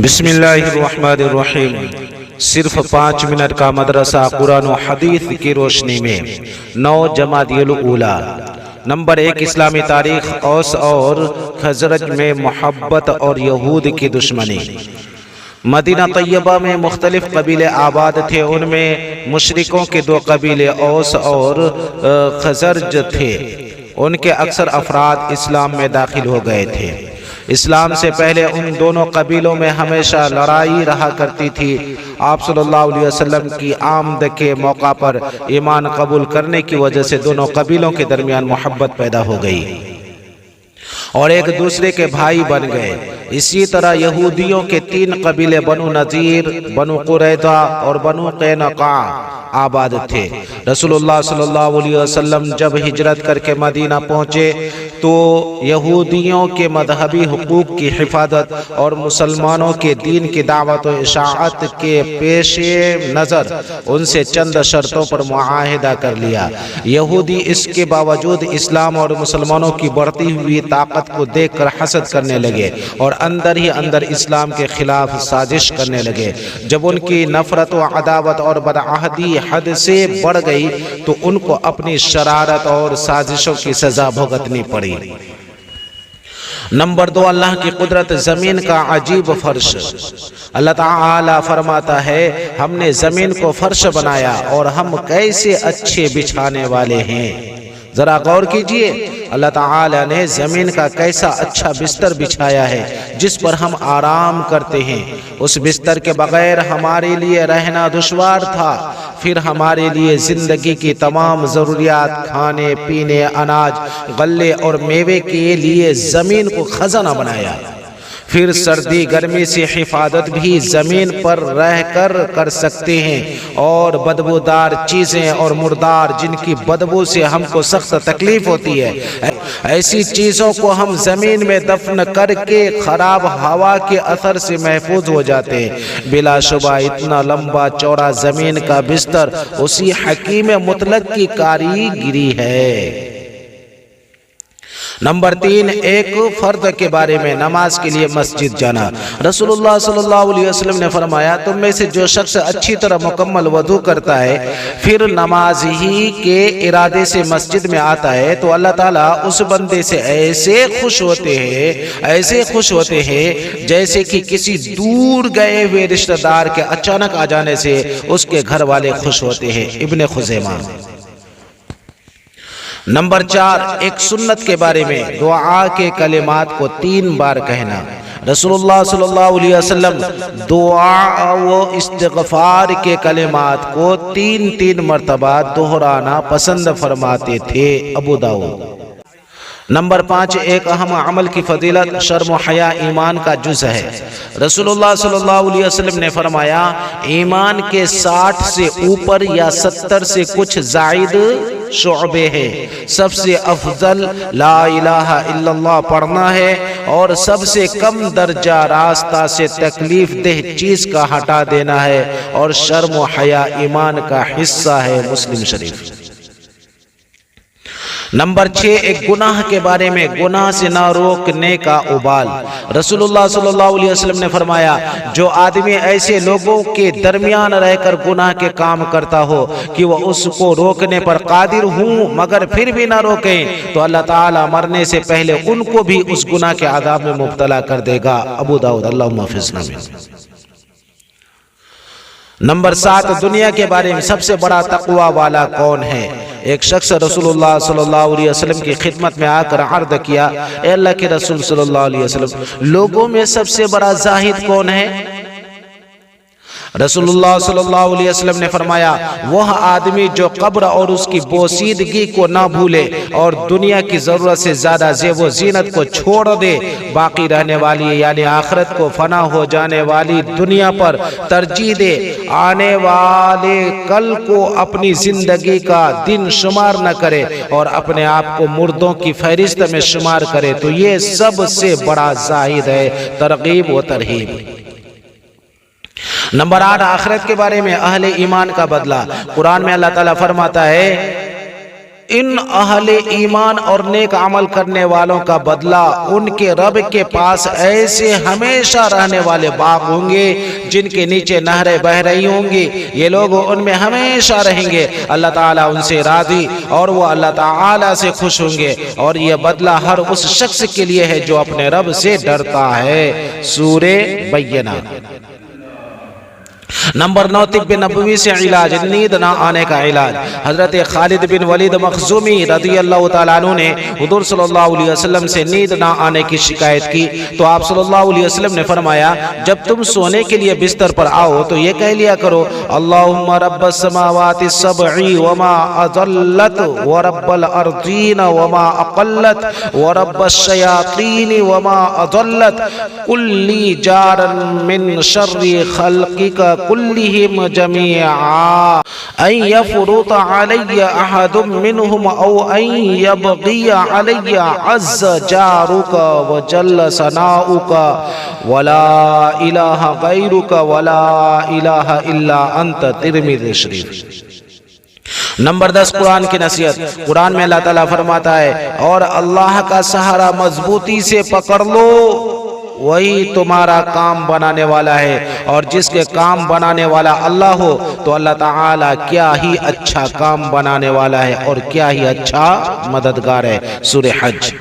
بسم اللہ الرحمن الرحیم۔ صرف 5 منٹ کا مدرسہ قرآن و حدیث کی روشنی میں 9 جمادی الاولیٰ۔ نمبر 1، اسلامی تاریخ۔ اوس اور خزرج میں محبت اور یہود کی دشمنی۔ مدینہ طیبہ میں مختلف قبیلے آباد تھے، ان میں مشرکوں کے 2 قبیلے اوس اور خزرج تھے۔ ان کے اکثر افراد اسلام میں داخل ہو گئے تھے۔ اسلام سے پہلے ان دونوں قبیلوں میں ہمیشہ لڑائی رہا کرتی تھی۔ آپ صلی اللہ علیہ وسلم کی آمد کے موقع پر ایمان قبول کرنے کی وجہ سے دونوں قبیلوں کے درمیان محبت پیدا ہو گئی اور ایک دوسرے کے بھائی بن گئے۔ اسی طرح یہودیوں کے 3 قبیلے بنو نذیر، بنو قریظہ اور بنو قینقاع آباد تھے۔ رسول اللہ صلی اللہ علیہ وسلم جب ہجرت کر کے مدینہ پہنچے تو یہودیوں کے مذہبی حقوق کی حفاظت اور مسلمانوں کے دین کی دعوت و اشاعت کے پیش نظر ان سے چند شرطوں پر معاہدہ کر لیا۔ یہودی اس کے باوجود اسلام اور مسلمانوں کی بڑھتی ہوئی طاقت کو دیکھ کر حسد کرنے لگے اور اندر ہی اندر اسلام کے خلاف سازش کرنے لگے۔ جب ان کی نفرت و عداوت اور بدعہدی حد سے بڑھ گئی تو ان کو اپنی شرارت اور سازشوں کی سزا بھگتنی پڑی۔ نمبر 2، اللہ کی قدرت، زمین کا عجیب فرش۔ اللہ تعالی فرماتا ہے، ہم نے زمین کو فرش بنایا اور ہم کیسے اچھے بچھانے والے ہیں۔ ذرا غور کیجئے، اللہ تعالی نے زمین کا کیسا اچھا بستر بچھایا ہے جس پر ہم آرام کرتے ہیں۔ اس بستر کے بغیر ہمارے لیے رہنا دشوار تھا۔ پھر ہمارے لیے زندگی کی تمام ضروریات، کھانے پینے، اناج، غلے اور میوے کے لیے زمین کو خزانہ بنایا۔ پھر سردی گرمی سے حفاظت بھی زمین پر رہ کر سکتے ہیں، اور بدبودار چیزیں اور مردار جن کی بدبو سے ہم کو سخت تکلیف ہوتی ہے، ایسی چیزوں کو ہم زمین میں دفن کر کے خراب ہوا کے اثر سے محفوظ ہو جاتے ہیں۔ بلا شبہ اتنا لمبا چوڑا زمین کا بستر اسی حکیم مطلق کی کاریگری ہے۔ نمبر 3، ایک فرد کے بارے میں، نماز کے لیے مسجد جانا۔ رسول اللہ صلی اللہ علیہ وسلم نے فرمایا، تم میں سے جو شخص اچھی طرح مکمل وضو کرتا ہے پھر نماز ہی کے ارادے سے مسجد میں آتا ہے تو اللہ تعالیٰ اس بندے سے ایسے خوش ہوتے ہیں جیسے کہ کسی دور گئے ہوئے رشتہ دار کے اچانک آ جانے سے اس کے گھر والے خوش ہوتے ہیں۔ ابن خزیمہ۔ نمبر 4، ایک سنت کے بارے میں، دعا کے کلمات کو 3 بار کہنا۔ رسول اللہ صلی اللہ علیہ وسلم دعا و استغفار کے کلمات کو 3 مرتبہ دہرانا پسند فرماتے تھے۔ ابو داؤد۔ نمبر 5، ایک اہم عمل کی فضیلت، شرم و حیا ایمان کا جز ہے۔ رسول اللہ صلی اللہ علیہ وسلم نے فرمایا، ایمان کے 60 سے اوپر یا 70 سے کچھ زائد شعبے ہیں۔ سب سے افضل لا الہ الا اللہ پڑھنا ہے اور سب سے کم درجہ راستہ سے تکلیف دہ چیز کا ہٹا دینا ہے، اور شرم و حیا ایمان کا حصہ ہے۔ مسلم شریف۔ نمبر 6، ایک گناہ کے بارے میں، گناہ سے نہ روکنے کا ابال۔ رسول اللہ صلی اللہ علیہ وسلم نے فرمایا، جو آدمی ایسے لوگوں کے درمیان رہ کر گناہ کے کام کرتا ہو کہ وہ اس کو روکنے پر قادر ہوں مگر پھر بھی نہ روکیں تو اللہ تعالیٰ مرنے سے پہلے ان کو بھی اس گناہ کے عذاب میں مبتلا کر دے گا۔ ابو داؤد۔ اللہم حفظنا منہ۔ نمبر 7، دنیا کے بارے میں، سب سے بڑا تقوی والا کون ہے؟ ایک شخص رسول اللہ صلی اللہ علیہ وسلم کی خدمت میں آ کر عرض کیا، اے اللہ کے رسول صلی اللہ علیہ وسلم، لوگوں میں سب سے بڑا زاہد کون ہے؟ رسول اللہ صلی اللہ علیہ وسلم نے فرمایا، وہ آدمی جو قبر اور اس کی بوسیدگی کو نہ بھولے اور دنیا کی ضرورت سے زیادہ زیب و زینت کو چھوڑ دے، باقی رہنے والی یعنی آخرت کو فنا ہو جانے والی دنیا پر ترجیح دے، آنے والے کل کو اپنی زندگی کا دن شمار نہ کرے اور اپنے آپ کو مردوں کی فہرست میں شمار کرے تو یہ سب سے بڑا زاہد ہے۔ ترغیب و ترہیب۔ نمبر 8، آخرت کے بارے میں، اہل ایمان کا بدلہ۔ قرآن میں اللہ تعالیٰ فرماتا ہے، ان اہل ایمان اور نیک عمل کرنے والوں کا بدلہ ان کے رب کے پاس ایسے ہمیشہ رہنے والے باغ ہوں گے جن کے نیچے نہریں بہہ رہی ہوں گی، یہ لوگ ان میں ہمیشہ رہیں گے، اللہ تعالیٰ ان سے راضی اور وہ اللہ تعالیٰ سے خوش ہوں گے، اور یہ بدلہ ہر اس شخص کے لیے ہے جو اپنے رب سے ڈرتا ہے۔ سورہ بینہ۔ نمبر 9، طب نبوی سے علاج، نیند نہ آنے کا علاج۔ حضرت خالد بن ولید مخزومی رضی اللہ تعالیٰ عنہ نے حضور صلی اللہ علیہ وسلم سے نیند نہ آنے کی شکایت کی تو آپ صلی اللہ علیہ وسلم نے فرمایا جب تم سونے کے لیے بستر پر آؤ تو یہ کہہ لیا کرو اللہم رب السماوات السبع وما اضلت ورب الارضین وما اقلت ورب الشیاطین وما اضلت کلی جارا من شر خلقک كلهم جميعا أن يفرط علي أحد منهم أو أن يبغي علي عز جارك وجل ثناؤك ولا إله غيرك ولا إله إلا أنت۔ ترمذی شریف۔ نمبر 10، قرآن کی نصیحت۔ قرآن میں اللہ تعالیٰ فرماتا ہے اور اللہ کا سہارا مضبوطی سے پکڑ لو، وہی تمہارا کام بنانے والا ہے، اور جس کے کام بنانے والا اللہ ہو تو اللہ تعالیٰ کیا ہی اچھا کام بنانے والا ہے اور کیا ہی اچھا مددگار ہے۔ سورہ حج۔